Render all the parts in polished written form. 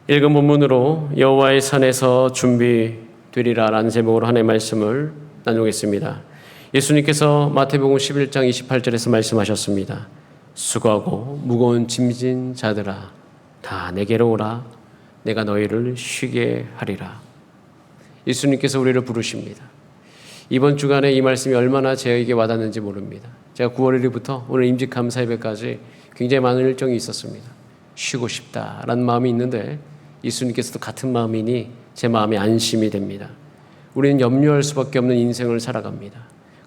읽은 본문으로 여호와의 산에서 준비되리라 라는 제목으로 하나님의 말씀을 나누겠습니다. 예수님께서 마태복음 11장 28절에서 말씀하셨습니다. 수고하고 무거운 짐진 자들아 다 내게로 오라. 내가 너희를 쉬게 하리라. 예수님께서 우리를 부르십니다. 이번 주간에 이 말씀이 얼마나 저에게 와닿는지 모릅니다. 제가 9월 1일부터 오늘 임직감사 예배까지 굉장히 많은 일정이 있었습니다. 쉬고 싶다라는 마음이 있는데 예수님께서도 같은 마음이니 제 마음이 안심이 됩니다. 우리는 염려할 수밖에 없는 인생을 살아갑니다.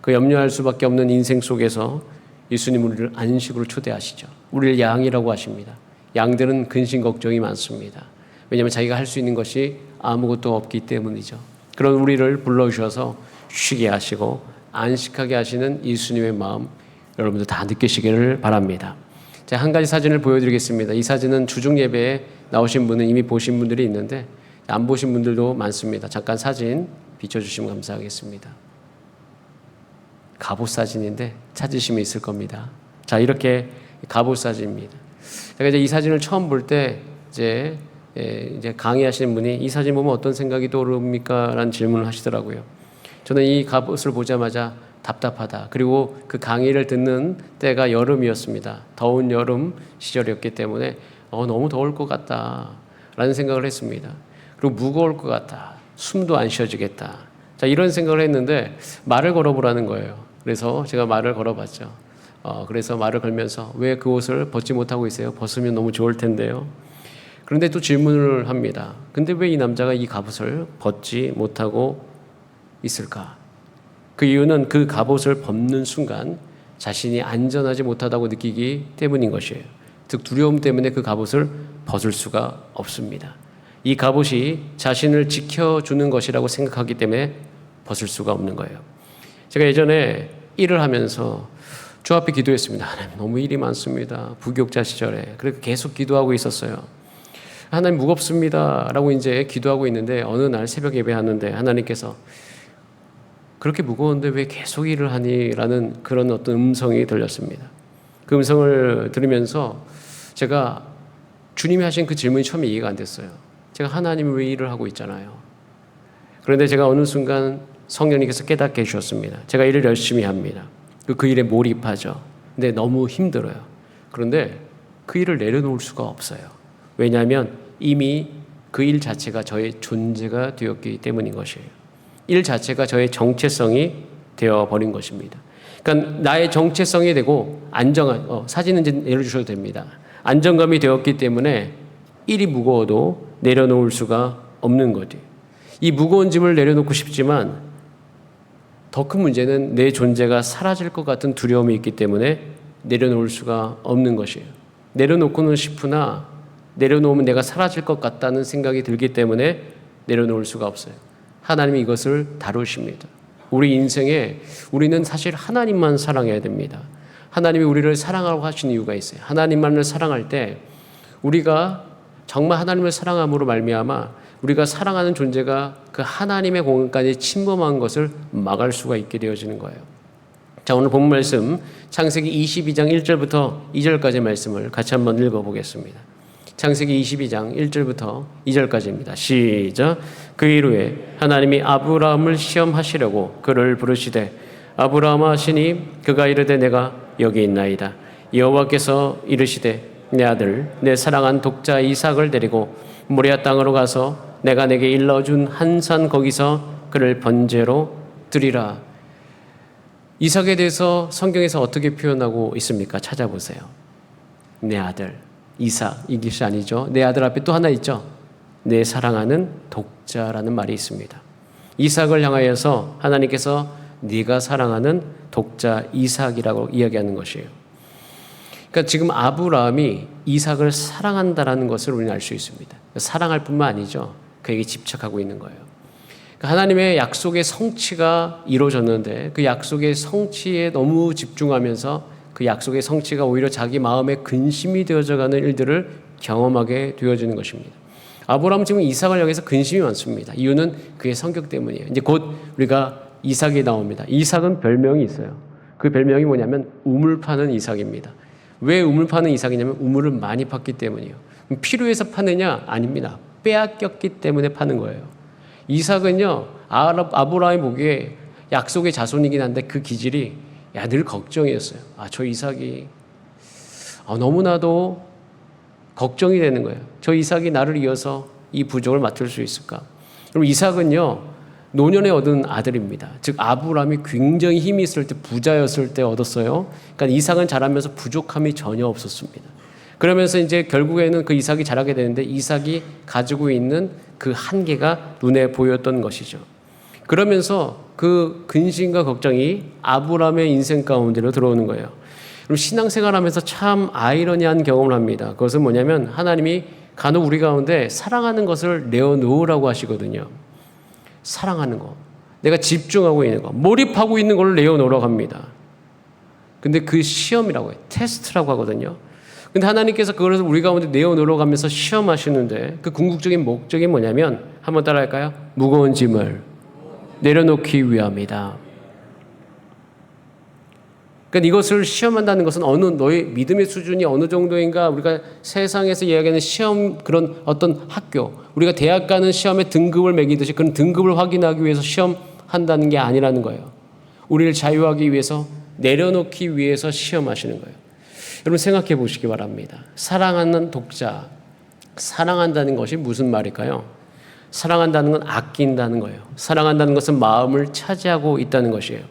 그 염려할 수밖에 없는 인생 속에서 예수님 우리를 안식으로 초대하시죠. 우리를 양이라고 하십니다. 양들은 근심 걱정이 많습니다. 왜냐하면 자기가 할 수 있는 것이 아무것도 없기 때문이죠. 그런 우리를 불러주셔서 쉬게 하시고 안식하게 하시는 예수님의 마음 여러분들 다 느끼시기를 바랍니다. 제가 한 가지 사진을 보여드리겠습니다. 이 사진은 주중 예배에 나오신 분은 이미 보신 분들이 있는데 안 보신 분들도 많습니다. 잠깐 사진 비춰주시면 감사하겠습니다. 갑옷 사진인데 찾으시면 있을 겁니다. 자, 이렇게 갑옷 사진입니다. 제가 이제 이 사진을 처음 볼 때 이제 강의하시는 분이 이 사진 보면 어떤 생각이 떠오릅니까? 라는 질문을 하시더라고요. 저는 이 갑옷을 보자마자 답답하다. 그리고 그 강의를 듣는 때가 여름이었습니다. 더운 여름 시절이었기 때문에 너무 더울 것 같다 라는 생각을 했습니다. 그리고 무거울 것 같다. 숨도 안 쉬어지겠다. 자, 이런 생각을 했는데 말을 걸어보라는 거예요. 그래서 제가 말을 걸어봤죠. 그래서 말을 걸면서 왜 그 옷을 벗지 못하고 있어요? 벗으면 너무 좋을 텐데요. 그런데 또 질문을 합니다. 근데 왜 이 남자가 이 갑옷을 벗지 못하고 있을까? 그 이유는 그 갑옷을 벗는 순간 자신이 안전하지 못하다고 느끼기 때문인 것이에요. 즉 두려움 때문에 그 갑옷을 벗을 수가 없습니다. 이 갑옷이 자신을 지켜주는 것이라고 생각하기 때문에 벗을 수가 없는 거예요. 제가 예전에 일을 하면서 주 앞에 기도했습니다. 하나님 너무 일이 많습니다. 부교육자 시절에. 그래서 계속 기도하고 있었어요. 하나님 무겁습니다 라고 이제 기도하고 있는데 어느 날 새벽 예배하는데 하나님께서 그렇게 무거운데 왜 계속 일을 하니? 라는 그런 어떤 음성이 들렸습니다. 그 음성을 들으면서 제가 주님이 하신 그 질문이 처음에 이해가 안 됐어요. 제가 하나님이 왜 일을 하고 있잖아요. 그런데 제가 어느 순간 성령님께서 깨닫게 해주셨습니다. 제가 일을 열심히 합니다. 그 일에 몰입하죠. 근데 너무 힘들어요. 그런데 그 일을 내려놓을 수가 없어요. 왜냐하면 이미 그 일 자체가 저의 존재가 되었기 때문인 것이에요. 일 자체가 저의 정체성이 되어버린 것입니다. 그러니까 나의 정체성이 되고 사진은 이제 내려주셔도 됩니다. 안정감이 되었기 때문에 일이 무거워도 내려놓을 수가 없는 거죠. 이 무거운 짐을 내려놓고 싶지만 더 큰 문제는 내 존재가 사라질 것 같은 두려움이 있기 때문에 내려놓을 수가 없는 것이에요. 내려놓고는 싶으나 내려놓으면 내가 사라질 것 같다는 생각이 들기 때문에 내려놓을 수가 없어요. 하나님이 이것을 다루십니다. 우리 인생에 우리는 사실 하나님만 사랑해야 됩니다. 하나님이 우리를 사랑하라고 하신 이유가 있어요. 하나님만을 사랑할 때 우리가 정말 하나님을 사랑함으로 말미암아 우리가 사랑하는 존재가 그 하나님의 공간까지 침범한 것을 막을 수가 있게 되어지는 거예요. 자, 오늘 본문 말씀 창세기 22장 1절부터 2절까지의 말씀을 같이 한번 읽어보겠습니다. 창세기 22장 1절부터 2절까지입니다. 시작. 그 일 후에 하나님이 아브라함을 시험하시려고 그를 부르시되 아브라함아 하시니 그가 이르되 내가 여기 있나이다. 여호와께서 이르시되 내 아들 내 사랑한 독자 이삭을 데리고 모리아 땅으로 가서 내가 내게 일러준 한 산 거기서 그를 번제로 드리라. 이삭에 대해서 성경에서 어떻게 표현하고 있습니까? 찾아보세요. 내 아들 이삭, 이것이 아니죠. 내 아들 앞에 또 하나 있죠. 내 사랑하는 독자라는 말이 있습니다. 이삭을 향하여서 하나님께서 네가 사랑하는 독자 이삭이라고 이야기하는 것이에요. 그러니까 지금 아브라함이 이삭을 사랑한다라는 것을 우리는 알 수 있습니다. 사랑할 뿐만 아니죠. 그에게 집착하고 있는 거예요. 그러니까 하나님의 약속의 성취가 이루어졌는데 그 약속의 성취에 너무 집중하면서 그 약속의 성취가 오히려 자기 마음에 근심이 되어져가는 일들을 경험하게 되어지는 것입니다. 아브라함은 지금 이삭을 향해서 근심이 많습니다. 이유는 그의 성격 때문이에요. 이제 곧 우리가 이삭이 나옵니다. 이삭은 별명이 있어요. 그 별명이 뭐냐면 우물 파는 이삭입니다. 왜 우물 파는 이삭이냐면 우물을 많이 팠기 때문이에요. 필요해서 파느냐? 아닙니다. 빼앗겼기 때문에 파는 거예요. 이삭은요, 아브라함이 보기에 약속의 자손이긴 한데 그 기질이 늘 걱정이었어요. 저 이삭이 너무나도 걱정이 되는 거예요. 저 이삭이 나를 이어서 이 부족을 맡을 수 있을까? 그럼 이삭은요, 노년에 얻은 아들입니다. 즉 아브라함이 굉장히 힘이 있을 때, 부자였을 때 얻었어요. 그러니까 이삭은 자라면서 부족함이 전혀 없었습니다. 그러면서 이제 결국에는 그 이삭이 자라게 되는데 이삭이 가지고 있는 그 한계가 눈에 보였던 것이죠. 그러면서 그 근심과 걱정이 아브라함의 인생 가운데로 들어오는 거예요. 그럼 신앙생활하면서 참 아이러니한 경험을 합니다. 그것은 뭐냐면 하나님이 간혹 우리 가운데 사랑하는 것을 내어놓으라고 하시거든요. 사랑하는 거, 내가 집중하고 있는 거, 몰입하고 있는 걸 내어놓으라고 합니다. 근데 그 시험이라고 해요. 테스트라고 하거든요. 근데 하나님께서 그걸 우리 가운데 내어놓으라고 하면서 시험하시는데 그 궁극적인 목적이 뭐냐면, 한번 따라 할까요? 무거운 짐을 내려놓기 위함이다. 그러니까 이것을 시험한다는 것은 너의 믿음의 수준이 어느 정도인가, 우리가 세상에서 이야기하는 시험, 그런 어떤 학교, 우리가 대학 가는 시험의 등급을 매기듯이 그런 등급을 확인하기 위해서 시험한다는 게 아니라는 거예요. 우리를 자유하기 위해서, 내려놓기 위해서 시험하시는 거예요. 여러분 생각해 보시기 바랍니다. 사랑하는 독자, 사랑한다는 것이 무슨 말일까요? 사랑한다는 건 아낀다는 거예요. 사랑한다는 것은 마음을 차지하고 있다는 것이에요.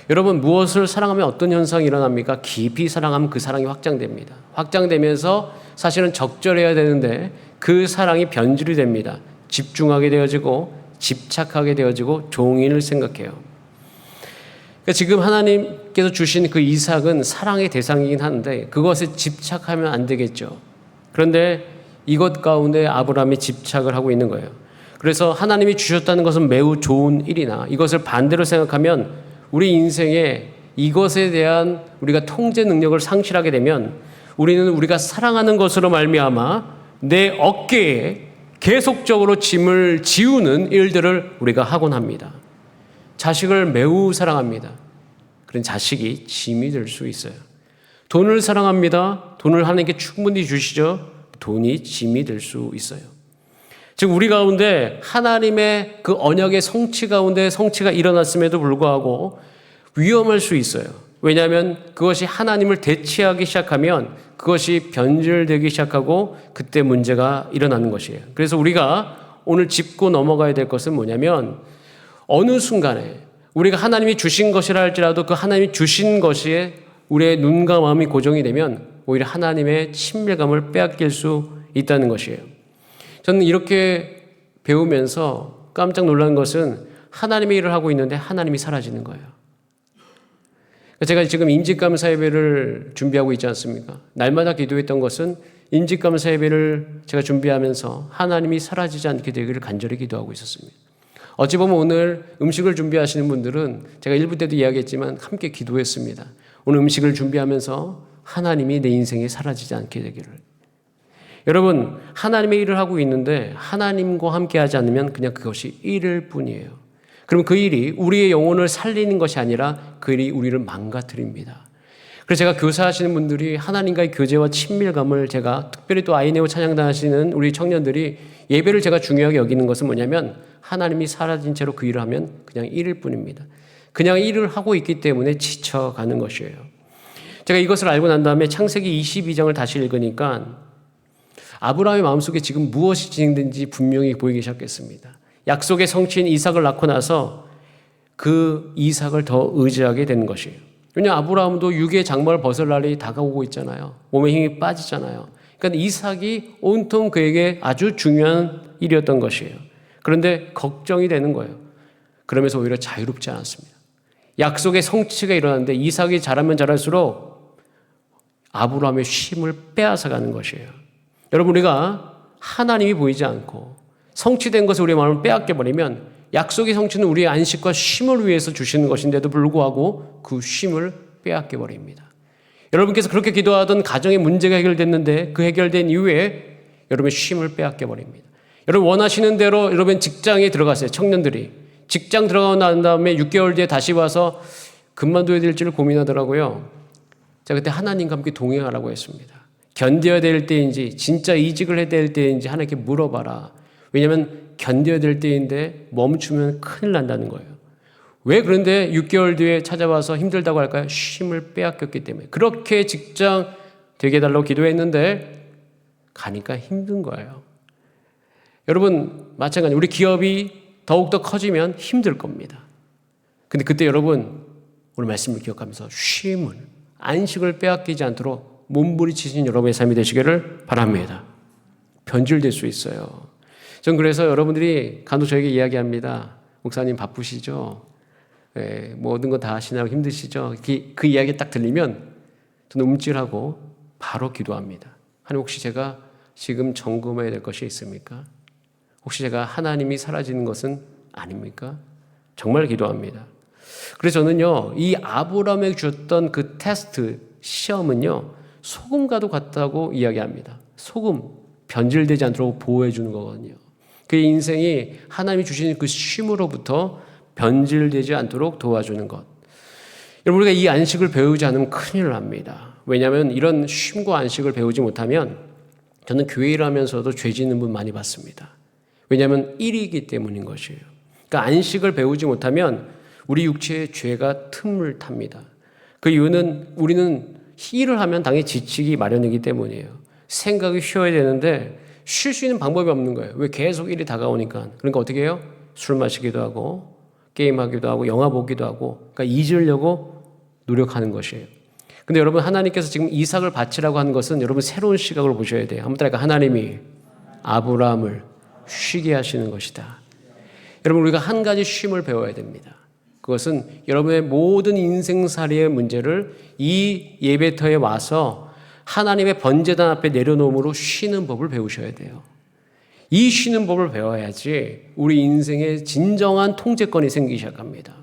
여러분 무엇을 사랑하면 어떤 현상이 일어납니까? 깊이 사랑하면 그 사랑이 확장됩니다. 확장되면서 사실은 적절해야 되는데 그 사랑이 변질이 됩니다. 집중하게 되어지고 집착하게 되어지고 종인을 생각해요. 그러니까 지금 하나님께서 주신 그 이삭은 사랑의 대상이긴 한데 그것에 집착하면 안 되겠죠. 그런데 이것 가운데 아브라함이 집착을 하고 있는 거예요. 그래서 하나님이 주셨다는 것은 매우 좋은 일이나 이것을 반대로 생각하면 우리 인생에 이것에 대한 우리가 통제 능력을 상실하게 되면 우리는 우리가 사랑하는 것으로 말미암아 내 어깨에 계속적으로 짐을 지우는 일들을 우리가 하곤 합니다. 자식을 매우 사랑합니다. 그런 자식이 짐이 될 수 있어요. 돈을 사랑합니다. 돈을 하나님께 충분히 주시죠. 돈이 짐이 될 수 있어요. 즉 우리 가운데 하나님의 그 언약의 성취 가운데 성취가 일어났음에도 불구하고 위험할 수 있어요. 왜냐하면 그것이 하나님을 대체하기 시작하면 그것이 변질되기 시작하고 그때 문제가 일어나는 것이에요. 그래서 우리가 오늘 짚고 넘어가야 될 것은 뭐냐면 어느 순간에 우리가 하나님이 주신 것이라 할지라도 그 하나님이 주신 것에 우리의 눈과 마음이 고정이 되면 오히려 하나님의 친밀감을 빼앗길 수 있다는 것이에요. 저는 이렇게 배우면서 깜짝 놀란 것은 하나님의 일을 하고 있는데 하나님이 사라지는 거예요. 제가 지금 인직감사 예배를 준비하고 있지 않습니까? 날마다 기도했던 것은 인직감사 예배를 제가 준비하면서 하나님이 사라지지 않게 되기를 간절히 기도하고 있었습니다. 어찌 보면 오늘 음식을 준비하시는 분들은 제가 일부 때도 이야기했지만 함께 기도했습니다. 오늘 음식을 준비하면서 하나님이 내 인생에 사라지지 않게 되기를. 여러분 하나님의 일을 하고 있는데 하나님과 함께하지 않으면 그냥 그것이 일일 뿐이에요. 그럼 그 일이 우리의 영혼을 살리는 것이 아니라 그 일이 우리를 망가뜨립니다. 그래서 제가 교사하시는 분들이 하나님과의 교제와 친밀감을 제가 특별히 또 아이네오 찬양단 하시는 우리 청년들이 예배를 제가 중요하게 여기는 것은 뭐냐면 하나님이 사라진 채로 그 일을 하면 그냥 일일 뿐입니다. 그냥 일을 하고 있기 때문에 지쳐가는 것이에요. 제가 이것을 알고 난 다음에 창세기 22장을 다시 읽으니까 아브라함의 마음속에 지금 무엇이 진행된지 분명히 보이기 시작했습니다. 약속의 성취인 이삭을 낳고 나서 그 이삭을 더 의지하게 되는 것이에요. 왜냐하면 아브라함도 육의 장막을 벗을 날이 다가오고 있잖아요. 몸에 힘이 빠지잖아요. 그러니까 이삭이 온통 그에게 아주 중요한 일이었던 것이에요. 그런데 걱정이 되는 거예요. 그러면서 오히려 자유롭지 않았습니다. 약속의 성취가 일어났는데 이삭이 자라면 자랄수록 아브라함의 쉼을 빼앗아가는 것이에요. 여러분 우리가 하나님이 보이지 않고 성취된 것을 우리의 마음을 빼앗겨버리면 약속의 성취는 우리의 안식과 쉼을 위해서 주시는 것인데도 불구하고 그 쉼을 빼앗겨버립니다. 여러분께서 그렇게 기도하던 가정의 문제가 해결됐는데 그 해결된 이후에 여러분의 쉼을 빼앗겨버립니다. 여러분 원하시는 대로 여러분 직장에 들어갔어요. 청년들이. 직장 들어가고 난 다음에 6개월 뒤에 다시 와서 그만둬야 될지를 고민하더라고요. 제가 그때 하나님과 함께 동행하라고 했습니다. 견뎌야 될 때인지 진짜 이직을 해야 될 때인지 하나님께 물어봐라. 왜냐하면 견뎌야 될 때인데 멈추면 큰일 난다는 거예요. 왜 그런데 6개월 뒤에 찾아와서 힘들다고 할까요? 쉼을 빼앗겼기 때문에. 그렇게 직장 되게 해달라고 기도했는데 가니까 힘든 거예요. 여러분 마찬가지, 우리 기업이 더욱더 커지면 힘들 겁니다. 근데 그때 여러분 오늘 말씀을 기억하면서 쉼을, 안식을 빼앗기지 않도록 몸부림치신 여러분의 삶이 되시기를 바랍니다. 변질될 수 있어요. 전 그래서 여러분들이 간혹 저에게 이야기합니다. 목사님 바쁘시죠? 네, 모든 거 다 하시느라고 힘드시죠? 그 이야기 딱 들리면 저는 움찔하고 바로 기도합니다. 하나님, 혹시 제가 지금 점검해야 될 것이 있습니까? 혹시 제가 하나님이 사라지는 것은 아닙니까? 정말 기도합니다. 그래서 저는요, 이 아브라함에게 주었던 그 테스트, 시험은요, 소금과도 같다고 이야기합니다. 소금, 변질되지 않도록 보호해 주는 거거든요. 그의 인생이 하나님이 주신 그 쉼으로부터 변질되지 않도록 도와주는 것. 여러분, 우리가 이 안식을 배우지 않으면 큰일 납니다. 왜냐하면 이런 쉼과 안식을 배우지 못하면 저는 교회 일하면서도 죄 짓는 분 많이 봤습니다. 왜냐하면 일이기 때문인 것이에요. 그러니까 안식을 배우지 못하면 우리 육체의 죄가 틈을 탑니다. 그 이유는 우리는 일을 하면 당연히 지치기 마련이기 때문이에요. 생각이 쉬어야 되는데 쉴 수 있는 방법이 없는 거예요. 왜? 계속 일이 다가오니까. 그러니까 어떻게 해요? 술 마시기도 하고 게임하기도 하고 영화 보기도 하고, 그러니까 잊으려고 노력하는 것이에요. 근데 여러분, 하나님께서 지금 이삭을 바치라고 하는 것은 여러분 새로운 시각으로 보셔야 돼요. 한번 따라할까? 하나님이 아브라함을 쉬게 하시는 것이다. 여러분, 우리가 한 가지 쉼을 배워야 됩니다. 그것은 여러분의 모든 인생살이의 문제를 이 예배터에 와서 하나님의 번제단 앞에 내려놓음으로 쉬는 법을 배우셔야 돼요. 이 쉬는 법을 배워야지 우리 인생에 진정한 통제권이 생기기 시작합니다.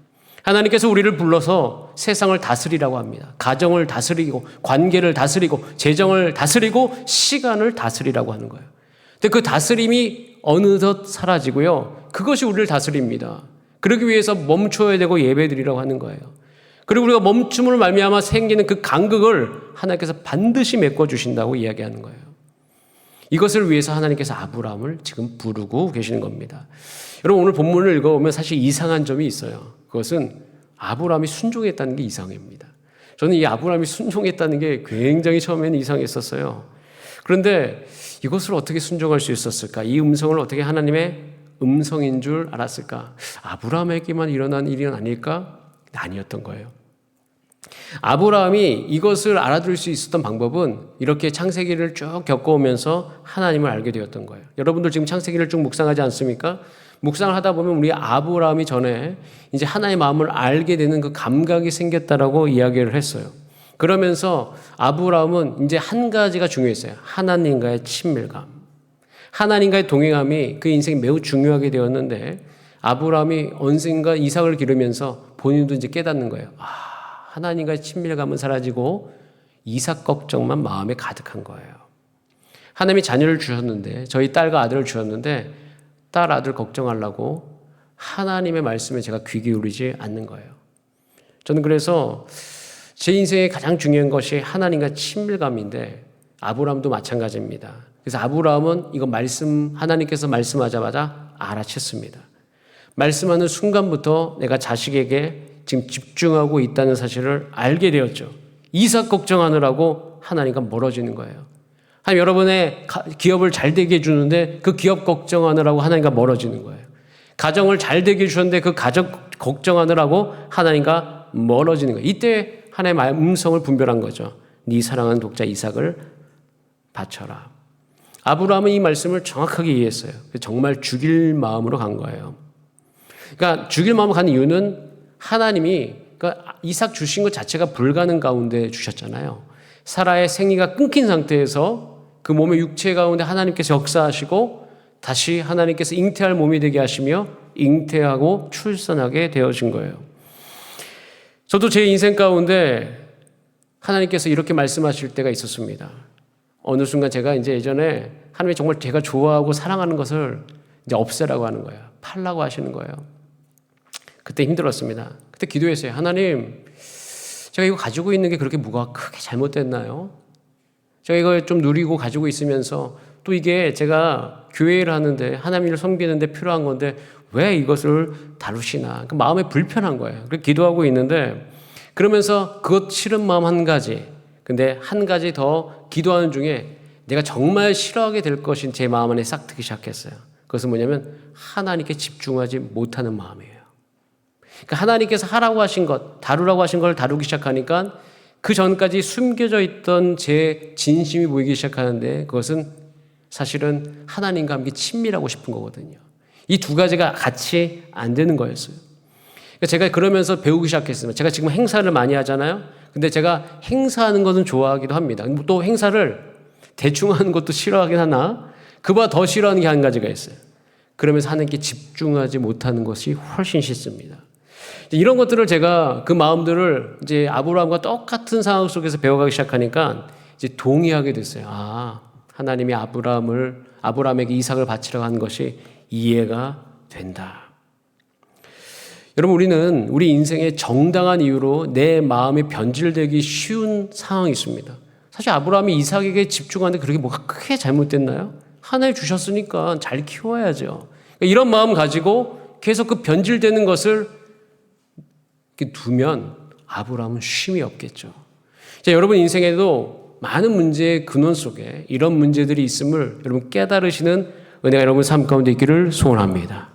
하나님께서 우리를 불러서 세상을 다스리라고 합니다. 가정을 다스리고 관계를 다스리고 재정을 다스리고 시간을 다스리라고 하는 거예요. 근데 그 다스림이 어느덧 사라지고요, 그것이 우리를 다스립니다. 그러기 위해서 멈춰야 되고 예배드리라고 하는 거예요. 그리고 우리가 멈춤을 말미암아 생기는 그 간극을 하나님께서 반드시 메꿔주신다고 이야기하는 거예요. 이것을 위해서 하나님께서 아브라함을 지금 부르고 계시는 겁니다. 여러분, 오늘 본문을 읽어보면 사실 이상한 점이 있어요. 그것은 아브라함이 순종했다는 게 이상합니다. 저는 이 아브라함이 순종했다는 게 굉장히 처음에는 이상했었어요. 그런데 이것을 어떻게 순종할 수 있었을까? 이 음성을 어떻게 하나님의 음성인 줄 알았을까? 아브라함에게만 일어난 일은 아닐까? 아니었던 거예요. 아브라함이 이것을 알아들을 수 있었던 방법은 이렇게 창세기를 쭉 겪어오면서 하나님을 알게 되었던 거예요. 여러분들 지금 창세기를 쭉 묵상하지 않습니까? 묵상을 하다 보면 우리 아브라함이 전에 이제 하나님의 마음을 알게 되는 그 감각이 생겼다라고 이야기를 했어요. 그러면서 아브라함은 이제 한 가지가 중요했어요. 하나님과의 친밀감. 하나님과의 동행함이 그 인생이 매우 중요하게 되었는데, 아브라함이 언젠가 이삭을 기르면서 본인도 이제 깨닫는 거예요. 하나님과의 친밀감은 사라지고 이삭 걱정만 마음에 가득한 거예요. 하나님이 자녀를 주셨는데, 저희 딸과 아들을 주셨는데 딸 아들 걱정하려고 하나님의 말씀에 제가 귀 기울이지 않는 거예요. 저는 그래서 제 인생에 가장 중요한 것이 하나님과 친밀감인데 아브라함도 마찬가지입니다. 그래서 아브라함은 이거 하나님께서 말씀하자마자 알아챘습니다. 말씀하는 순간부터 내가 자식에게 지금 집중하고 있다는 사실을 알게 되었죠. 이삭 걱정하느라고 하나님과 멀어지는 거예요. 하나님, 여러분의 기업을 잘 되게 해주는데 그 기업 걱정하느라고 하나님과 멀어지는 거예요. 가정을 잘 되게 해주셨는데 그 가정 걱정하느라고 하나님과 멀어지는 거예요. 이때 하나님의 음성을 분별한 거죠. 네 사랑하는 독자 이삭을 바쳐라. 아브라함은 이 말씀을 정확하게 이해했어요. 정말 죽일 마음으로 간 거예요. 그러니까 죽일 마음으로 간 이유는 하나님이, 그러니까 이삭 주신 것 자체가 불가능 가운데 주셨잖아요. 사라의 생리가 끊긴 상태에서 그 몸의 육체 가운데 하나님께서 역사하시고 다시 하나님께서 잉태할 몸이 되게 하시며 잉태하고 출산하게 되어진 거예요. 저도 제 인생 가운데 하나님께서 이렇게 말씀하실 때가 있었습니다. 어느 순간 제가 이제 예전에 하나님이 정말 제가 좋아하고 사랑하는 것을 이제 없애라고 하는 거예요. 팔라고 하시는 거예요. 그때 힘들었습니다. 그때 기도했어요. 하나님, 제가 이거 가지고 있는 게 그렇게 뭐가 크게 잘못됐나요? 제가 이걸 좀 누리고 가지고 있으면서 또 이게 제가 교회를 하는데 하나님을 섬기는데 필요한 건데 왜 이것을 다루시나 그 마음에 불편한 거예요. 그래서 기도하고 있는데 그러면서 그것 싫은 마음 한 가지, 근데 한 가지 더 기도하는 중에 내가 정말 싫어하게 될 것인 제 마음 안에 싹 트기 시작했어요. 그것은 뭐냐면 하나님께 집중하지 못하는 마음이에요. 그러니까 하나님께서 하라고 하신 것, 다루라고 하신 걸 다루기 시작하니까 그 전까지 숨겨져 있던 제 진심이 보이기 시작하는데 그것은 사실은 하나님과 함께 친밀하고 싶은 거거든요. 이 두 가지가 같이 안 되는 거였어요. 그러니까 제가 그러면서 배우기 시작했습니다. 제가 지금 행사를 많이 하잖아요. 근데 제가 행사하는 것은 좋아하기도 합니다. 또 행사를 대충 하는 것도 싫어하긴 하나 그보다 더 싫어하는 게 한 가지가 있어요. 그러면서 하나님께 집중하지 못하는 것이 훨씬 싫습니다. 이런 것들을 제가 그 마음들을 이제 아브라함과 똑같은 상황 속에서 배워가기 시작하니까 이제 동의하게 됐어요. 아, 하나님이 아브라함에게 이삭을 바치라고 하는 것이 이해가 된다. 여러분, 우리는 우리 인생의 정당한 이유로 내 마음이 변질되기 쉬운 상황이 있습니다. 사실 아브라함이 이삭에게 집중하는데 그렇게 뭐가 크게 잘못됐나요? 하나님 주셨으니까 잘 키워야죠. 이런 마음 가지고 계속 그 변질되는 것을 두면 아브라함은 쉼이 없겠죠. 자, 여러분 인생에도 많은 문제의 근원 속에 이런 문제들이 있음을 여러분 깨달으시는 은혜가 여러분 삶 가운데 있기를 소원합니다.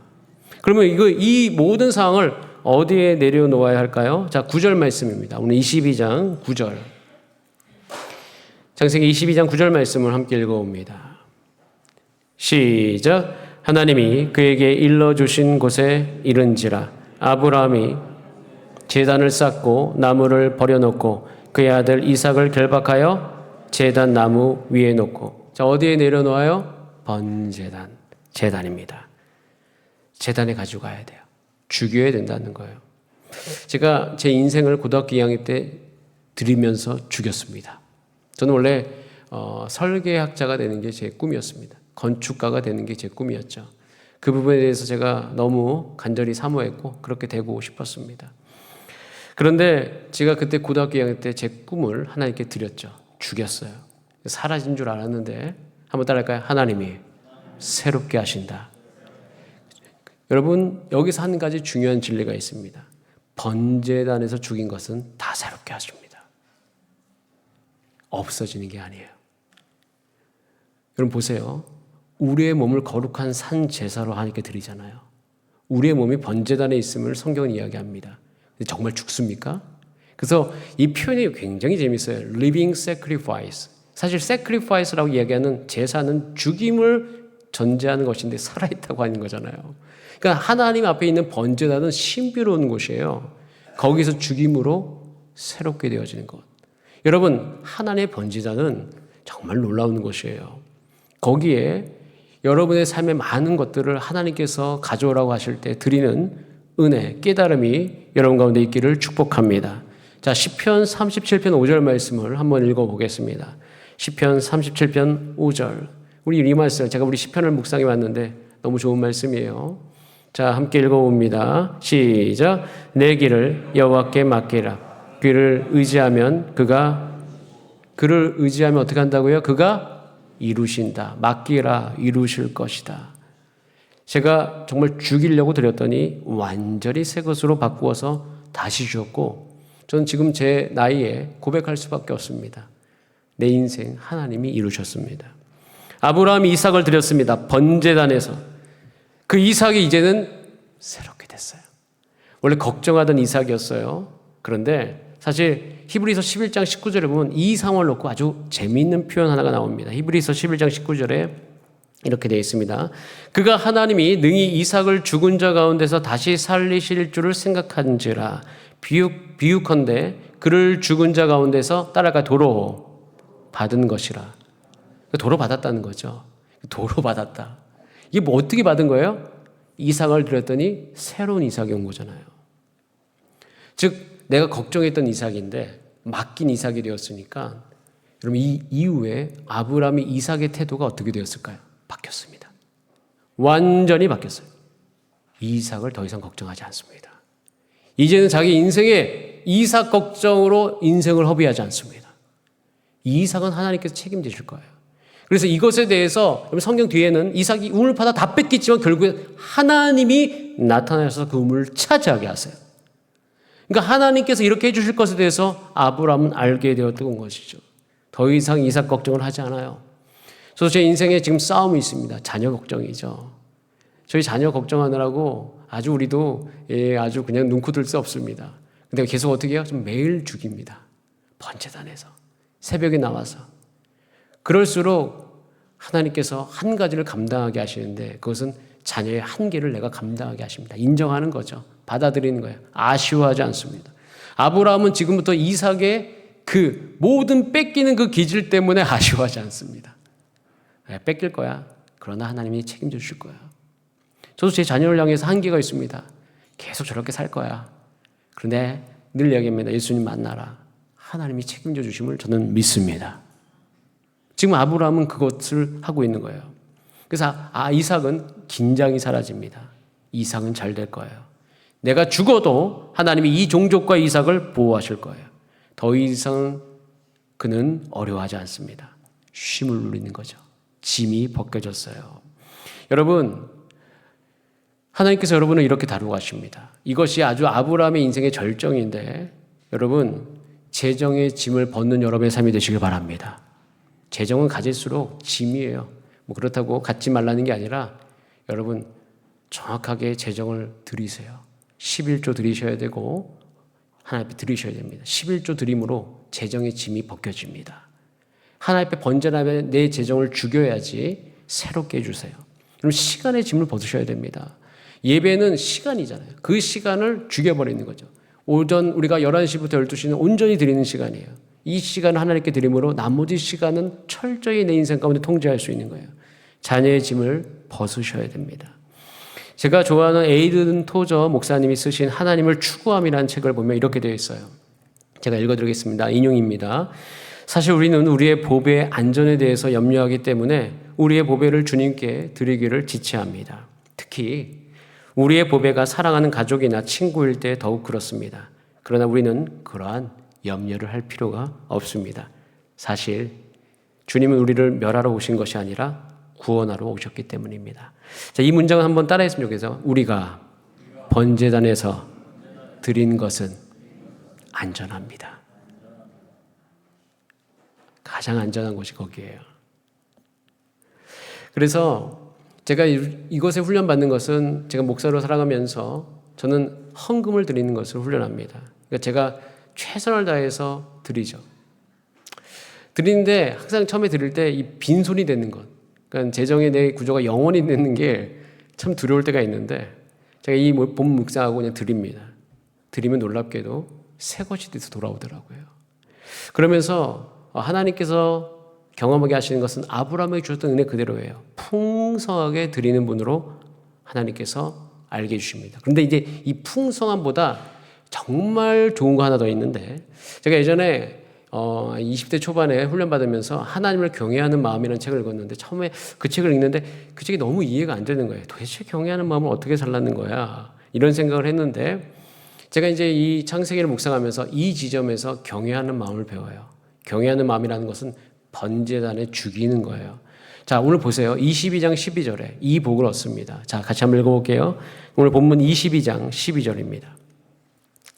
그러면 이 모든 상황을 어디에 내려놓아야 할까요? 자, 9절 말씀입니다. 오늘 22장 9절. 창세기 22장 9절 말씀을 함께 읽어봅니다. 시작. 하나님이 그에게 일러주신 곳에 이른지라 아브라함이 제단을 쌓고 나무를 버려놓고 그의 아들 이삭을 결박하여 제단 나무 위에 놓고. 자, 어디에 내려놓아요? 번제단, 제단입니다. 제단에 가지고 가야 돼요. 죽여야 된다는 거예요. 제가 제 인생을 고등학교 2학년 때 드리면서 죽였습니다. 저는 원래 설계학자가 되는 게 제 꿈이었습니다. 건축가가 되는 게 제 꿈이었죠. 그 부분에 대해서 제가 너무 간절히 사모했고 그렇게 되고 싶었습니다. 그런데 제가 그때 고등학교 2학년 때 제 꿈을 하나님께 드렸죠. 죽였어요. 사라진 줄 알았는데 한번 따라할까요? 하나님이 새롭게 하신다. 여러분 여기서 한 가지 중요한 진리가 있습니다. 번제단에서 죽인 것은 다 새롭게 하십니다. 없어지는 게 아니에요. 여러분 보세요. 우리의 몸을 거룩한 산 제사로 하나님께 드리잖아요. 우리의 몸이 번제단에 있음을 성경은 이야기합니다. 근데 정말 죽습니까? 그래서 이 표현이 굉장히 재밌어요. Living sacrifice. 사실 sacrifice라고 이야기하는 제사는 죽임을 전제하는 것인데 살아있다고 하는 거잖아요. 그러니까 하나님 앞에 있는 번제단은 신비로운 곳이에요. 거기서 죽임으로 새롭게 되어지는 것. 여러분 하나님의 번제단은 정말 놀라운 곳이에요. 거기에 여러분의 삶의 많은 것들을 하나님께서 가져오라고 하실 때 드리는 은혜, 깨달음이 여러분 가운데 있기를 축복합니다. 자, 시편 37편 5절 말씀을 한번 읽어보겠습니다. 시편 37편 5절. 우리 이 말씀, 제가 우리 시편을 묵상해 왔는데 너무 좋은 말씀이에요. 자, 함께 읽어봅니다. 시작. 내 길을 여호와께 맡기라. 그를 의지하면 어떻게 한다고요? 그가 이루신다. 맡기라. 이루실 것이다. 제가 정말 죽이려고 드렸더니 완전히 새 것으로 바꾸어서 다시 주었고 저는 지금 제 나이에 고백할 수밖에 없습니다. 내 인생 하나님이 이루셨습니다. 아브라함이 이삭을 드렸습니다. 번제단에서. 그 이삭이 이제는 새롭게 됐어요. 원래 걱정하던 이삭이었어요. 그런데 사실 히브리서 11장 19절에 보면 이 상황을 놓고 아주 재미있는 표현 하나가 나옵니다. 히브리서 11장 19절에 이렇게 되어 있습니다. 그가 하나님이 능히 이삭을 죽은 자 가운데서 다시 살리실 줄을 생각한지라 비유컨대 그를 죽은 자 가운데서 따라가 도로 받은 것이라. 도로 받았다는 거죠. 도로 받았다. 이게 뭐 어떻게 받은 거예요? 이삭을 드렸더니 새로운 이삭이 온 거잖아요. 즉 내가 걱정했던 이삭인데 맡긴 이삭이 되었으니까 여러분 이 이후에 아브라함이 이삭의 태도가 어떻게 되었을까요? 바뀌었습니다. 완전히 바뀌었어요. 이삭을 더 이상 걱정하지 않습니다. 이제는 자기 인생에 이삭 걱정으로 인생을 허비하지 않습니다. 이삭은 하나님께서 책임지실 거예요. 그래서 이것에 대해서 성경 뒤에는 이삭이 우물 파다 다 뺏겼지만 결국에 하나님이 나타나셔서 그 우물을 차지하게 하세요. 그러니까 하나님께서 이렇게 해주실 것에 대해서 아브라함은 알게 되었던 것이죠. 더 이상 이삭 걱정을 하지 않아요. 저도 제 인생에 지금 싸움이 있습니다. 자녀 걱정이죠. 저희 자녀 걱정하느라고 아주 우리도 아주 그냥 눈코 뜰 수 없습니다. 근데 계속 어떻게 해요? 좀 매일 죽입니다. 번제단에서 새벽에 나와서. 그럴수록 하나님께서 한 가지를 감당하게 하시는데 그것은 자녀의 한계를 내가 감당하게 하십니다. 인정하는 거죠. 받아들이는 거예요. 아쉬워하지 않습니다. 아브라함은 지금부터 이삭의 그 모든 뺏기는 그 기질 때문에 아쉬워하지 않습니다. 뺏길 거야. 그러나 하나님이 책임져 주실 거야. 저도 제 자녀를 향해서 한계가 있습니다. 계속 저렇게 살 거야. 그런데 늘 얘기합니다. 예수님 만나라. 하나님이 책임져 주심을 저는 믿습니다. 지금 아브라함은 그것을 하고 있는 거예요. 그래서 이삭은 긴장이 사라집니다. 이삭은 잘 될 거예요. 내가 죽어도 하나님이 이 종족과 이삭을 보호하실 거예요. 더 이상 그는 어려워하지 않습니다. 쉼을 누리는 거죠. 짐이 벗겨졌어요. 여러분, 하나님께서 여러분을 이렇게 다루고 가십니다. 이것이 아주 아브라함의 인생의 절정인데 여러분, 재정의 짐을 벗는 여러분의 삶이 되시길 바랍니다. 재정은 가질수록 짐이에요. 그렇다고 갖지 말라는 게 아니라 여러분 정확하게 재정을 드리세요. 11조 드리셔야 되고 하나님 앞에 드리셔야 됩니다. 11조 드림으로 재정의 짐이 벗겨집니다. 하나님 앞에 번제하며 내 재정을 죽여야지 새롭게 해주세요. 그럼 시간의 짐을 벗으셔야 됩니다. 예배는 시간이잖아요. 그 시간을 죽여버리는 거죠. 오전 우리가 11시부터 12시는 온전히 드리는 시간이에요. 이 시간을 하나님께 드림으로 나머지 시간은 철저히 내 인생 가운데 통제할 수 있는 거예요. 자녀의 짐을 벗으셔야 됩니다. 제가 좋아하는 에이든 토저 목사님이 쓰신 하나님을 추구함이라는 책을 보면 이렇게 되어 있어요. 제가 읽어드리겠습니다. 인용입니다. 사실 우리는 우리의 보배의 안전에 대해서 염려하기 때문에 우리의 보배를 주님께 드리기를 지체합니다. 특히 우리의 보배가 사랑하는 가족이나 친구일 때 더욱 그렇습니다. 그러나 우리는 그러한 염려를 할 필요가 없습니다. 사실 주님은 우리를 멸하러 오신 것이 아니라 구원하러 오셨기 때문입니다. 자, 이 문장을 한번 따라했으면 좋겠어요. 우리가 번제단에서 드린 것은 안전합니다. 가장 안전한 곳이 거기에요. 그래서 제가 이것에 훈련받는 것은 제가 목사로 살아가면서 저는 헌금을 드리는 것을 훈련합니다. 그러니까 제가 최선을 다해서 드리죠. 드리는데 항상 처음에 드릴 때 이 빈손이 되는 것. 그러니까 재정의 내 구조가 영원히 되는 게 참 두려울 때가 있는데 제가 이 본 묵상하고 그냥 드립니다. 드리면 놀랍게도 새 것이 돼서 돌아오더라고요. 그러면서 하나님께서 경험하게 하시는 것은 아브라함에게 주셨던 은혜 그대로예요. 풍성하게 드리는 분으로 하나님께서 알게 해주십니다. 그런데 이제 이 풍성함보다 정말 좋은 거 하나 더 있는데 제가 예전에 20대 초반에 훈련받으면서 하나님을 경외하는 마음이라는 책을 읽었는데 처음에 그 책을 읽는데 그 책이 너무 이해가 안 되는 거예요. 도대체 경외하는 마음을 어떻게 살라는 거야? 이런 생각을 했는데 제가 이제 이 창세기를 묵상하면서 이 지점에서 경외하는 마음을 배워요. 경외하는 마음이라는 것은 번제단에 죽이는 거예요. 자, 오늘 보세요. 22장 12절에 이 복을 얻습니다. 자, 같이 한번 읽어볼게요. 오늘 본문 22장 12절입니다.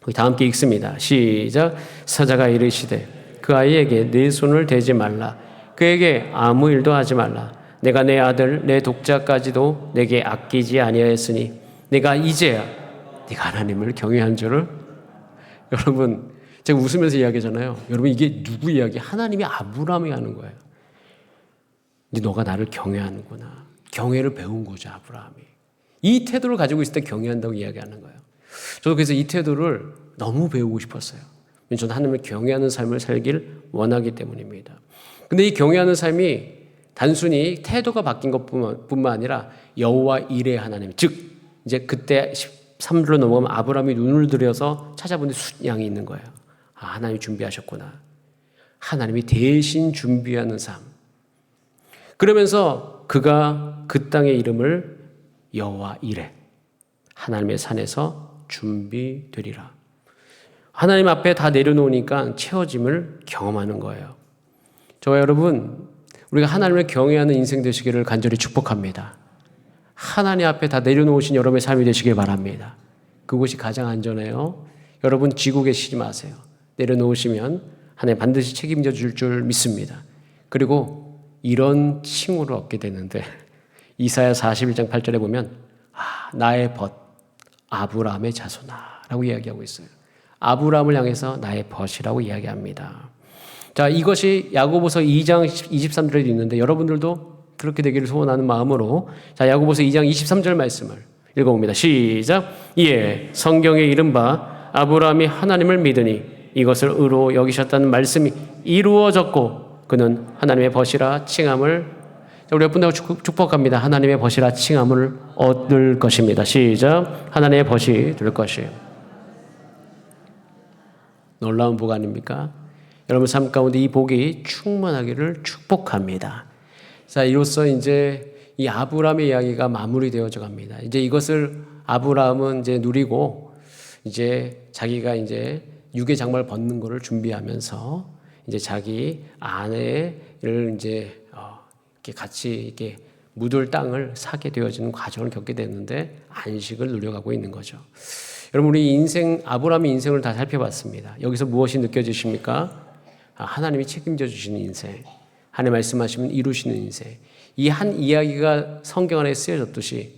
우리 다 함께 읽습니다. 시작. 사자가 이르시되 그 아이에게 내 손을 대지 말라. 그에게 아무 일도 하지 말라. 내가 내 아들 내 독자까지도 내게 아끼지 아니하였으니 내가 이제야 네가 하나님을 경외한 줄을. 여러분 제가 웃으면서 이야기하잖아요. 여러분 이게 누구 이야기? 하나님이 아브라함이 하는 거예요. 근데 너가 나를 경외하는구나. 경외를 배운 거죠, 아브라함이. 이 태도를 가지고 있을 때 경외한다고 이야기하는 거예요. 저도 그래서 이 태도를 너무 배우고 싶었어요. 저는 하나님을 경외하는 삶을 살길 원하기 때문입니다. 근데 이 경외하는 삶이 단순히 태도가 바뀐 것뿐만 아니라 여호와 이레 하나님, 즉 이제 그때 13절로 넘어가면 아브라함이 눈을 들여서 찾아보는데 숫양이 있는 거예요. 아, 하나님이 준비하셨구나. 하나님이 대신 준비하는 삶. 그러면서 그가 그 땅의 이름을 여호와 이레, 하나님의 산에서 준비되리라. 하나님 앞에 다 내려놓으니까 채워짐을 경험하는 거예요. 저와 여러분, 우리가 하나님을 경외하는 인생 되시기를 간절히 축복합니다. 하나님 앞에 다 내려놓으신 여러분의 삶이 되시길 바랍니다. 그곳이 가장 안전해요. 여러분 지고 계시지 마세요. 내려놓으시면 하나님 반드시 책임져 줄 믿습니다. 그리고 이런 칭호를 얻게 되는데 이사야 41장 8절에 보면 나의 벗 아브라함의 자손아라고 이야기하고 있어요. 아브라함을 향해서 나의 벗이라고 이야기합니다. 자, 이것이 야고보서 2장 23절에도 있는데 여러분들도 그렇게 되기를 소원하는 마음으로 자, 야고보서 2장 23절 말씀을 읽어봅니다. 시작. 이에 성경에 이른바 아브라함이 하나님을 믿으니 이것을 의로 여기셨다는 말씀이 이루어졌고 그는 하나님의 벗이라 칭함을 자, 우리 옆분하고 축복합니다. 하나님의 벗이라 칭함을 얻을 것입니다. 시작. 하나님의 벗이 될 것이에요. 놀라운 복 아닙니까? 여러분 삶 가운데 이 복이 충만하기를 축복합니다. 자, 이로써 이제 이 아브라함의 이야기가 마무리되어져 갑니다. 이제 이것을 아브라함은 이제 누리고 이제 자기가 이제 유괴 장막을 벗는 것을 준비하면서 이제 자기 아내를 이제 이렇게 같이 이렇게 묻을 땅을 사게 되어지는 과정을 겪게 됐는데 안식을 누려가고 있는 거죠. 여러분 우리 인생 아브라함의 인생을 다 살펴봤습니다. 여기서 무엇이 느껴지십니까? 하나님이 책임져 주시는 인생, 하나님 말씀하시면 이루시는 인생. 이 한 이야기가 성경 안에 쓰여졌듯이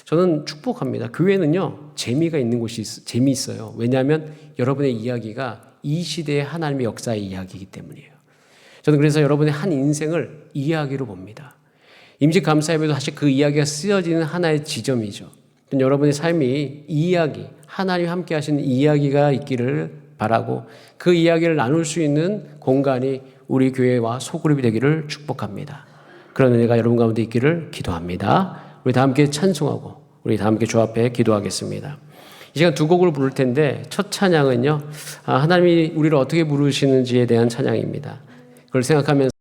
저는 축복합니다. 교회는요 재미가 있는 곳이 재미있어요. 왜냐하면 여러분의 이야기가 이 시대의 하나님의 역사의 이야기이기 때문이에요. 저는 그래서 여러분의 한 인생을 이야기로 봅니다. 임직감사예배도 사실 그 이야기가 쓰여지는 하나의 지점이죠. 여러분의 삶이 이야기, 하나님 함께 하시는 이야기가 있기를 바라고 그 이야기를 나눌 수 있는 공간이 우리 교회와 소그룹이 되기를 축복합니다. 그런 은혜가 여러분 가운데 있기를 기도합니다. 우리 다 함께 찬송하고 우리 다 함께 주 앞에 기도하겠습니다. 이 시간 두 곡을 부를 텐데 첫 찬양은요 하나님이 우리를 어떻게 부르시는지에 대한 찬양입니다. 그걸 생각하면서